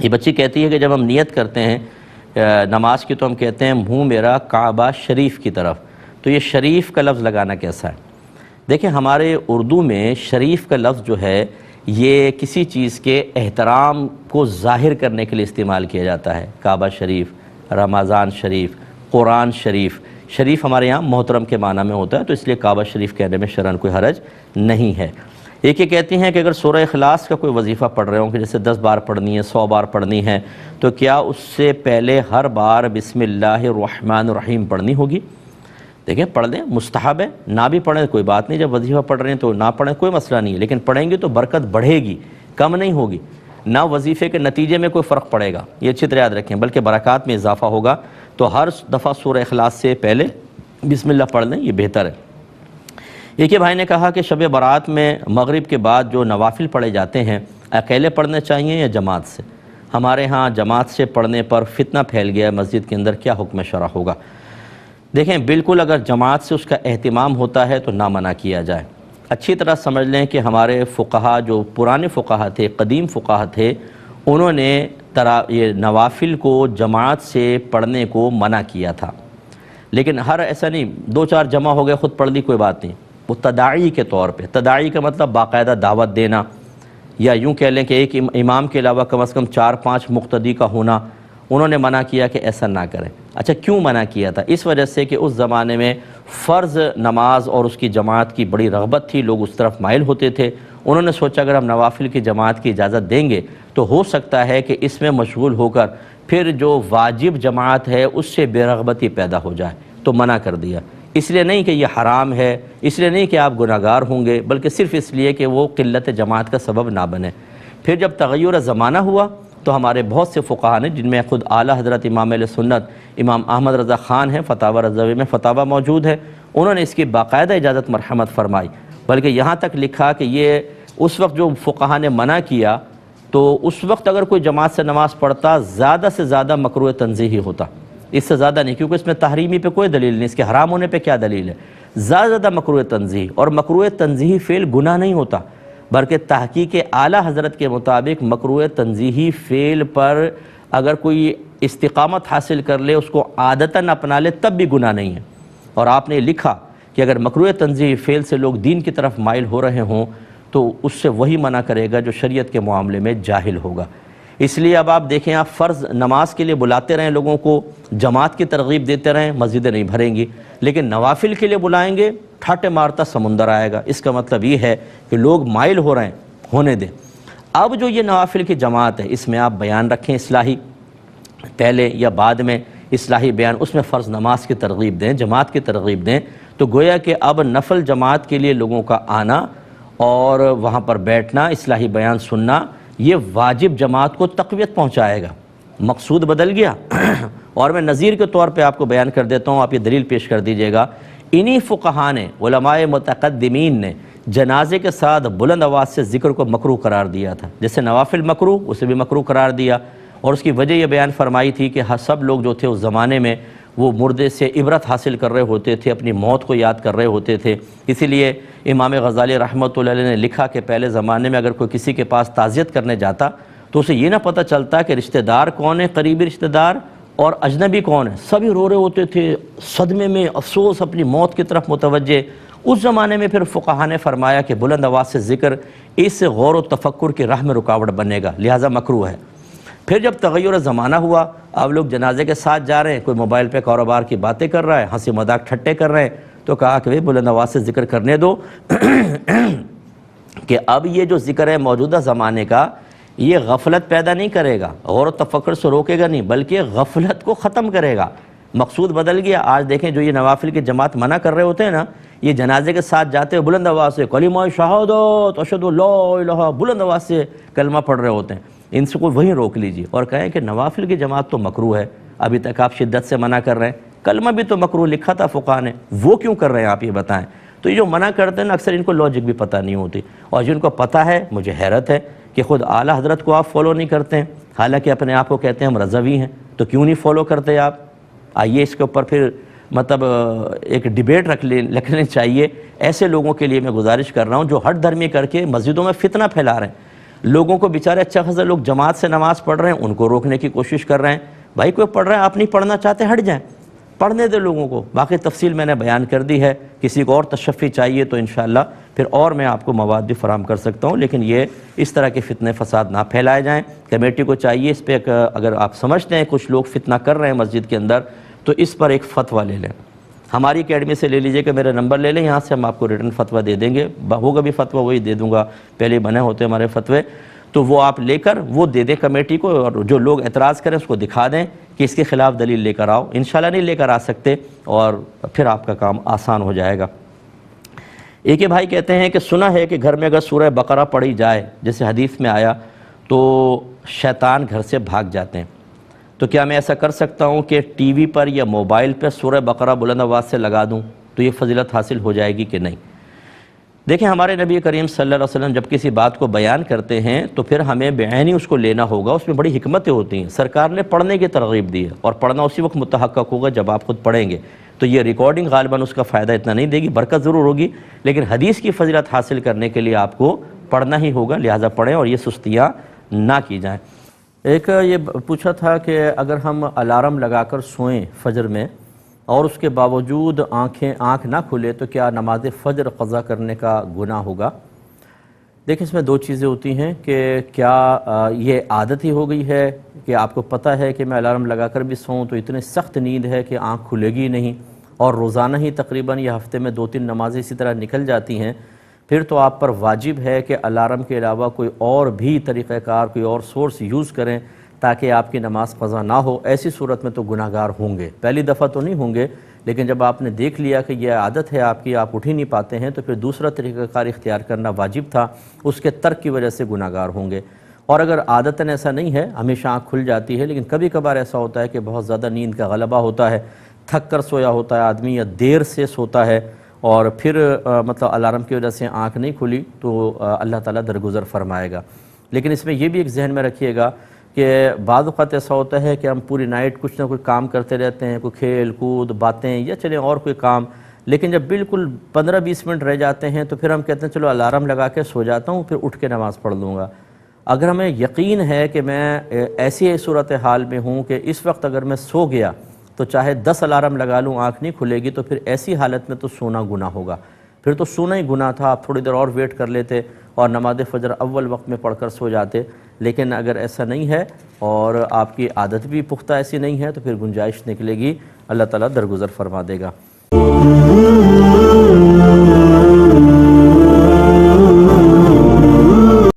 یہ بچی کہتی ہے کہ جب ہم نیت کرتے ہیں نماز کی تو ہم کہتے ہیں منہ میرا کعبہ شریف کی طرف، تو یہ شریف کا لفظ لگانا کیسا ہے؟ دیکھیں ہمارے اردو میں شریف کا لفظ جو ہے یہ کسی چیز کے احترام کو ظاہر کرنے کے لیے استعمال کیا جاتا ہے۔ کعبہ شریف، رمضان شریف، قرآن شریف۔ شریف ہمارے یہاں محترم کے معنی میں ہوتا ہے، تو اس لیے کعبہ شریف کہنے میں شرعاً کوئی حرج نہیں ہے۔ ایک یہ کہتی ہیں کہ اگر سورہ اخلاص کا کوئی وظیفہ پڑھ رہے ہوں کہ جیسے 10 بار پڑھنی ہے، 100 بار پڑھنی ہے، تو کیا اس سے پہلے ہر بار بسم اللہ الرحمن الرحیم پڑھنی ہوگی؟ دیکھیں پڑھ لیں، مستحب ہے، نہ بھی پڑھیں کوئی بات نہیں، جب وظیفہ پڑھ رہے ہیں تو نہ پڑھیں کوئی مسئلہ نہیں ہے، لیکن پڑھیں گے تو برکت بڑھے گی، کم نہیں ہوگی، نہ وظیفے کے نتیجے میں کوئی فرق پڑے گا، یہ اچھی طرح یاد رکھیں، بلکہ برکات میں اضافہ ہوگا۔ تو ہر دفعہ سورہ اخلاص سے پہلے بسم اللہ پڑھ لیں، یہ بہتر ہے۔ ایک بھائی نے کہا کہ شب برات میں مغرب کے بعد جو نوافل پڑھے جاتے ہیں اکیلے پڑھنے چاہیے یا جماعت سے؟ ہمارے ہاں جماعت سے پڑھنے پر فتنہ پھیل گیا ہے مسجد کے اندر، کیا حکم شرع ہوگا؟ دیکھیں بالکل اگر جماعت سے اس کا اہتمام ہوتا ہے تو نہ منع کیا جائے۔ اچھی طرح سمجھ لیں کہ ہمارے فقہا جو پرانے فقہا تھے، قدیم فقہا تھے، انہوں نے یہ نوافل کو جماعت سے پڑھنے کو منع کیا تھا، لیکن ہر ایسا نہیں 2-4 جمع ہو گئے خود پڑھ لی کوئی بات نہیں، وہ تداعی کے طور پہ، تداعی کا مطلب باقاعدہ دعوت دینا، یا یوں کہہ لیں کہ ایک امام کے علاوہ کم از کم 4-5 مقتدی کا ہونا، انہوں نے منع کیا کہ ایسا نہ کریں۔ اچھا کیوں منع کیا تھا؟ اس وجہ سے کہ اس زمانے میں فرض نماز اور اس کی جماعت کی بڑی رغبت تھی، لوگ اس طرف مائل ہوتے تھے، انہوں نے سوچا اگر ہم نوافل کی جماعت کی اجازت دیں گے تو ہو سکتا ہے کہ اس میں مشغول ہو کر پھر جو واجب جماعت ہے اس سے بے رغبتی پیدا ہو جائے، تو منع کر دیا۔ اس لیے نہیں کہ یہ حرام ہے، اس لیے نہیں کہ آپ گناہگار ہوں گے، بلکہ صرف اس لیے کہ وہ قلت جماعت کا سبب نہ بنے۔ پھر جب تغیر زمانہ ہوا تو ہمارے بہت سے فقہا نے، جن میں خود اعلیٰ حضرت امام اہل سنت امام احمد رضا خان ہیں، فتاوی رضوی میں فتاوی موجود ہے، انہوں نے اس کی باقاعدہ اجازت مرحمت فرمائی، بلکہ یہاں تک لکھا کہ یہ اس وقت جو فقہا نے منع کیا تو اس وقت اگر کوئی جماعت سے نماز پڑھتا زیادہ سے زیادہ مکروہ تنزیہی ہوتا، اس سے زیادہ نہیں، کیونکہ اس میں تحریمی پہ کوئی دلیل نہیں، اس کے حرام ہونے پہ کیا دلیل ہے؟ زیادہ مکروہ تنزیہی، اور مکروہ تنزیہی فعل گناہ نہیں ہوتا، بلکہ تحقیق اعلیٰ حضرت کے مطابق مکروہ تنزیہی فعل پر اگر کوئی استقامت حاصل کر لے، اس کو عادتاً اپنا لے، تب بھی گناہ نہیں ہے۔ اور آپ نے لکھا کہ اگر مکروہ تنزیہی فعل سے لوگ دین کی طرف مائل ہو رہے ہوں تو اس سے وہی منع کرے گا جو شریعت کے معاملے میں جاہل ہوگا۔ اس لیے اب آپ دیکھیں، آپ فرض نماز کے لیے بلاتے رہیں لوگوں کو، جماعت کی ترغیب دیتے رہیں، مسجدیں نہیں بھریں گی، لیکن نوافل کے لیے بلائیں گے، ٹھاٹے مارتا سمندر آئے گا۔ اس کا مطلب یہ ہے کہ لوگ مائل ہو رہے ہیں، ہونے دیں۔ اب جو یہ نوافل کی جماعت ہے، اس میں آپ بیان رکھیں اصلاحی، پہلے یا بعد میں اصلاحی بیان، اس میں فرض نماز کی ترغیب دیں، جماعت کی ترغیب دیں، تو گویا کہ اب نفل جماعت کے لیے لوگوں کا آنا اور وہاں پر بیٹھنا، اصلاحی بیان سننا، یہ واجب جماعت کو تقویت پہنچائے گا، مقصود بدل گیا۔ اور میں نظیر کے طور پہ آپ کو بیان کر دیتا ہوں، آپ یہ دلیل پیش کر دیجئے گا۔ انہی فقہا نے، علماء متقدمین نے جنازے کے ساتھ بلند آواز سے ذکر کو مکروہ قرار دیا تھا، جیسے نوافل مکروہ، اسے بھی مکروہ قرار دیا، اور اس کی وجہ یہ بیان فرمائی تھی کہ سب لوگ جو تھے اس زمانے میں وہ مردے سے عبرت حاصل کر رہے ہوتے تھے، اپنی موت کو یاد کر رہے ہوتے تھے، اسی لیے امام غزالی رحمۃ اللہ علیہ نے لکھا کہ پہلے زمانے میں اگر کوئی کسی کے پاس تعزیت کرنے جاتا تو اسے یہ نہ پتہ چلتا کہ رشتہ دار کون ہے، قریبی رشتہ دار، اور اجنبی کون ہے، سبھی رو رہے ہوتے تھے، صدمے میں، افسوس، اپنی موت کی طرف متوجہ۔ اس زمانے میں پھر فقہا نے فرمایا کہ بلند آواز سے ذکر اس غور و تفکر کی راہ میں رکاوٹ بنے گا، لہٰذا مکروہ ہے۔ پھر جب تغیر زمانہ ہوا، اب لوگ جنازے کے ساتھ جا رہے ہیں، کوئی موبائل پہ کاروبار کی باتیں کر رہا ہے، ہنسی مذاق ٹھٹے کر رہے ہیں، تو کہا کہ بلند آواز سے ذکر کرنے دو کہ اب یہ جو ذکر ہے موجودہ زمانے کا، یہ غفلت پیدا نہیں کرے گا، غور و تفکر سے روکے گا نہیں، بلکہ غفلت کو ختم کرے گا۔ مقصود بدل گیا۔ آج دیکھیں جو یہ نوافل کی جماعت منع کر رہے ہوتے ہیں نا، یہ جنازے کے ساتھ جاتے ہوئے بلند آواز سے کلمہ شہادت اشہد ان لا الہ، بلند آواز سے کلمہ پڑھ رہے ہوتے ہیں، ان سے کوئی وہیں روک لیجیے اور کہیں کہ نوافل کی جماعت تو مکروہ ہے، ابھی تک آپ شدت سے منع کر رہے ہیں، کلمہ بھی تو مکروہ لکھا تھا فقہا نے، وہ کیوں کر رہے ہیں آپ یہ بتائیں۔ تو یہ جو منع کرتے ہیں نا، اکثر ان کو لاجک بھی پتہ نہیں ہوتی، اور جن کو پتہ ہے، مجھے حیرت ہے کہ خود اعلیٰ حضرت کو آپ فالو نہیں کرتے ہیں، حالانکہ اپنے آپ کو کہتے ہیں ہم رضوی ہیں، تو کیوں نہیں فالو کرتے آپ؟ آئیے اس کے اوپر پھر مطلب ایک ڈیبیٹ رکھ لینی چاہیے۔ ایسے لوگوں کے لیے میں گزارش کر رہا ہوں جو ہٹ دھرمی کر کے مسجدوں میں فتنہ پھیلا رہے ہیں۔ لوگوں کو بیچارے اچھا خاصا لوگ جماعت سے نماز پڑھ رہے ہیں ان کو روکنے کی کوشش کر رہے ہیں، بھائی کوئی پڑھ رہا ہے، آپ نہیں پڑھنا چاہتے ہٹ جائیں، پڑھنے دے لوگوں کو۔ باقی تفصیل میں نے بیان کر دی ہے، کسی کو اور تشفی چاہیے تو انشاءاللہ پھر اور میں آپ کو مواد بھی فراہم کر سکتا ہوں، لیکن یہ اس طرح کے فتنے فساد نہ پھیلائے جائیں۔ کمیٹی کو چاہیے اس پہ اگر آپ سمجھتے ہیں کچھ لوگ فتنہ کر رہے ہیں مسجد کے اندر تو اس پر ایک فتویٰ لے لیں، ہماری اکیڈمی سے لے لیجئے کہ میرا نمبر لے لیں، یہاں سے ہم آپ کو ریٹن فتویٰ دے دیں گے، ہوگا بھی فتویٰ وہی دے دوں گا، پہلے بنے ہوتے ہمارے فتوے، تو وہ آپ لے کر وہ دے دیں کمیٹی کو، اور جو لوگ اعتراض کریں اس کو دکھا دیں کہ اس کے خلاف دلیل لے کر آؤ۔ انشاءاللہ نہیں لے کر آ سکتے اور پھر آپ کا کام آسان ہو جائے گا۔ ایک یہ بھائی کہتے ہیں کہ سنا ہے کہ گھر میں اگر سورہ بقرہ پڑھی جائے جیسے حدیث میں آیا تو شیطان گھر سے بھاگ جاتے ہیں، تو کیا میں ایسا کر سکتا ہوں کہ ٹی وی پر یا موبائل پر سورہ بقرہ بلند آواز سے لگا دوں تو یہ فضیلت حاصل ہو جائے گی کہ نہیں؟ دیکھیں ہمارے نبی کریم صلی اللہ علیہ وسلم جب کسی بات کو بیان کرتے ہیں تو پھر ہمیں بعینی اس کو لینا ہوگا، اس میں بڑی حکمتیں ہوتی ہیں۔ سرکار نے پڑھنے کی ترغیب دی ہے اور پڑھنا اسی وقت متحقق ہوگا جب آپ خود پڑھیں گے، تو یہ ریکارڈنگ غالباً اس کا فائدہ اتنا نہیں دے گی، برکت ضرور ہوگی، لیکن حدیث کی فضیلت حاصل کرنے کے لیے آپ کو پڑھنا ہی ہوگا، لہٰذا پڑھیں اور یہ سستیاں نہ کی جائیں۔ ایک یہ پوچھا تھا کہ اگر ہم الارم لگا کر سوئیں فجر میں اور اس کے باوجود آنکھ نہ کھلے تو کیا نماز فجر قضا کرنے کا گناہ ہوگا؟ دیکھیں اس میں دو چیزیں ہوتی ہیں کہ کیا یہ عادت ہی ہو گئی ہے کہ آپ کو پتہ ہے کہ میں الارم لگا کر بھی سوؤں تو اتنی سخت نیند ہے کہ آنکھ کھلے گی نہیں، اور روزانہ ہی تقریباً یہ ہفتے میں 2-3 نمازیں اسی طرح نکل جاتی ہیں، پھر تو آپ پر واجب ہے کہ الارم کے علاوہ کوئی اور بھی طریقہ کار، کوئی اور سورس یوز کریں تاکہ آپ کی نماز قضا نہ ہو۔ ایسی صورت میں تو گناہ گار ہوں گے، پہلی دفعہ تو نہیں ہوں گے، لیکن جب آپ نے دیکھ لیا کہ یہ عادت ہے آپ کی، آپ اٹھ ہی نہیں پاتے ہیں، تو پھر دوسرا طریقہ کار اختیار کرنا واجب تھا، اس کے ترک کی وجہ سے گناہ گار ہوں گے۔ اور اگر عادتاً ایسا نہیں ہے، ہمیشہ آنکھ کھل جاتی ہے، لیکن کبھی کبھار ایسا ہوتا ہے کہ بہت زیادہ نیند کا غلبہ ہوتا ہے، تھک کر سویا ہوتا ہے آدمی یا دیر سے سوتا ہے اور پھر مطلب الارم کی وجہ سے آنکھ نہیں کھلی تو اللہ تعالیٰ درگزر فرمائے گا۔ لیکن اس میں یہ بھی ایک ذہن میں رکھیے گا کہ بعض اوقات ایسا ہوتا ہے کہ ہم پوری نائٹ کچھ نہ کچھ کام کرتے رہتے ہیں، کوئی کھیل کود باتیں یا چلیں اور کوئی کام، لیکن جب بالکل 15-20 منٹ رہ جاتے ہیں تو پھر ہم کہتے ہیں چلو الارم لگا کے سو جاتا ہوں، پھر اٹھ کے نماز پڑھ لوں گا۔ اگر ہمیں یقین ہے کہ میں ایسی صورتحال میں ہوں کہ اس وقت اگر میں سو گیا تو چاہے 10 الارم لگا لوں آنکھ نہیں کھلے گی، تو پھر ایسی حالت میں تو سونا گناہ ہوگا، پھر تو سونا ہی گناہ تھا، آپ تھوڑی دیر اور ویٹ کر لیتے اور نماز فجر اول وقت میں پڑھ کر سو جاتے۔ لیکن اگر ایسا نہیں ہے اور آپ کی عادت بھی پختہ ایسی نہیں ہے تو پھر گنجائش نکلے گی، اللہ تعالیٰ درگزر فرما دے گا۔